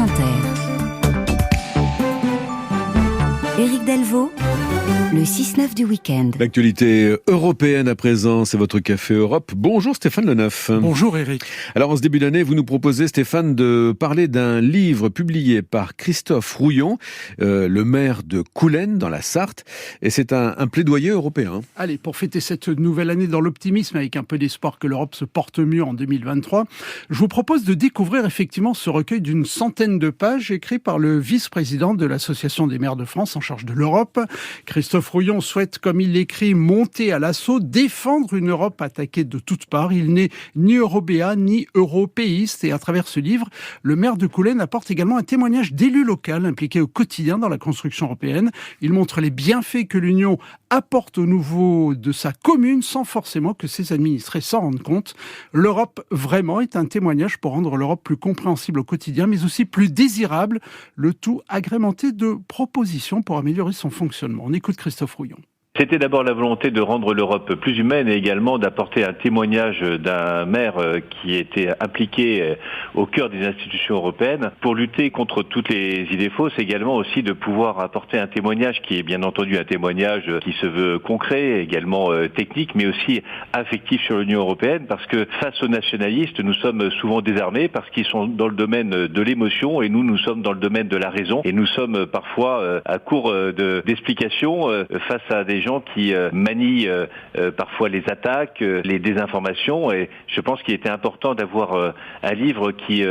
Inter. Éric Delvaux, le 6-9 du week-end. L'actualité européenne à présent, c'est votre Café Europe. Bonjour Stéphane Le Neuf. Bonjour Éric. Alors en ce début d'année, vous nous proposez Stéphane de parler d'un livre publié par Christophe Rouillon, le maire de Coulennes dans la Sarthe. Et c'est un plaidoyer européen. Allez, pour fêter cette nouvelle année dans l'optimisme, avec un peu d'espoir que l'Europe se porte mieux en 2023, je vous propose de découvrir effectivement ce recueil d'une centaine de pages écrit par le vice-président de l'Association des maires de France en charge de l'Europe. Christophe Rouillon souhaite, comme il l'écrit, monter à l'assaut, défendre une Europe attaquée de toutes parts. Il n'est ni eurobéat ni européiste et à travers ce livre, le maire de Coulennes apporte également un témoignage d'élu local impliqué au quotidien dans la construction européenne. Il montre les bienfaits que l'Union apporte au niveau de sa commune sans forcément que ses administrés s'en rendent compte. L'Europe vraiment est un témoignage pour rendre l'Europe plus compréhensible au quotidien mais aussi plus désirable, le tout agrémenté de propositions pour améliorer son fonctionnement. On écoute Christophe Rouillon. C'était d'abord la volonté de rendre l'Europe plus humaine et également d'apporter un témoignage d'un maire qui était impliqué au cœur des institutions européennes pour lutter contre toutes les idées fausses, également aussi de pouvoir apporter un témoignage qui est bien entendu un témoignage qui se veut concret, également technique, mais aussi affectif sur l'Union européenne parce que face aux nationalistes, nous sommes souvent désarmés parce qu'ils sont dans le domaine de l'émotion et nous sommes dans le domaine de la raison et nous sommes parfois à court d'explications face à des gens qui manient parfois les attaques, les désinformations et je pense qu'il était important d'avoir un livre qui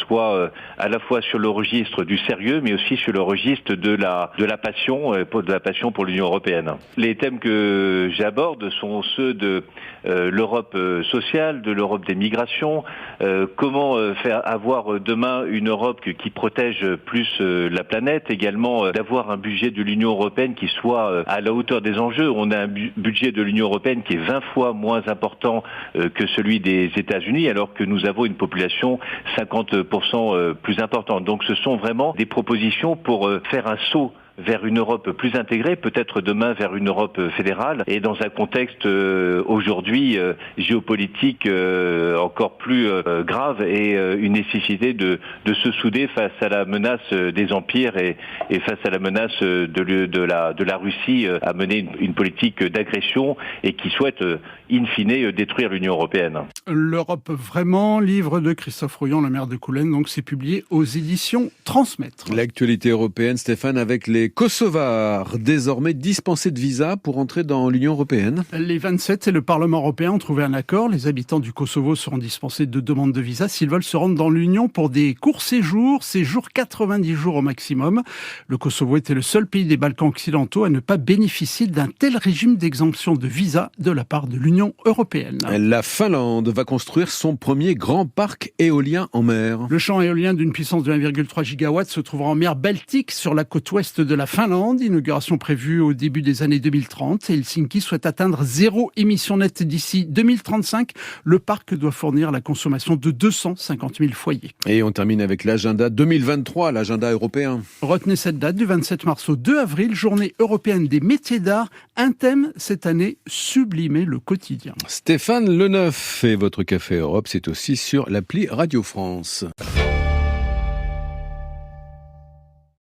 soit à la fois sur le registre du sérieux mais aussi sur le registre de la passion pour l'Union européenne. Les thèmes que j'aborde sont ceux de l'Europe sociale, de l'Europe des migrations, comment faire avoir demain une Europe qui protège plus la planète, également d'avoir un budget de l'Union européenne qui soit à la hauteur des enjeux. On a un budget de l'Union européenne qui est 20 fois moins important que celui des États-Unis, alors que nous avons une population 50% plus importante. Donc ce sont vraiment des propositions pour faire un saut vers une Europe plus intégrée, peut-être demain vers une Europe fédérale, et dans un contexte aujourd'hui géopolitique encore plus grave et une nécessité de se souder face à la menace des empires et face à la menace de la Russie à mener une politique d'agression et qui souhaite in fine détruire l'Union européenne. L'Europe vraiment, livre de Christophe Rouillon, le maire de Coulennes, donc c'est publié aux éditions Transmettre. L'actualité européenne, Stéphane, avec les Kosovars, désormais dispensés de visa pour entrer dans l'Union européenne. Les 27 et le Parlement européen ont trouvé un accord. Les habitants du Kosovo seront dispensés de demande de visa s'ils veulent se rendre dans l'Union pour des courts séjours 90 jours au maximum. Le Kosovo était le seul pays des Balkans occidentaux à ne pas bénéficier d'un tel régime d'exemption de visa de la part de l'Union européenne. La Finlande va construire son premier grand parc éolien en mer. Le champ éolien d'une puissance de 1,3 gigawatts se trouvera en mer Baltique sur la côte ouest de la Finlande. Inauguration prévue au début des années 2030. Helsinki souhaite atteindre 0 émission nette d'ici 2035. Le parc doit fournir la consommation de 250 000 foyers. Et on termine avec l'agenda 2023, l'agenda européen. Retenez cette date du 27 mars au 2 avril, journée européenne des métiers d'art. Un thème cette année, sublimer le quotidien. Stéphane Le Neuf et votre Café Europe, c'est aussi sur l'appli Radio France.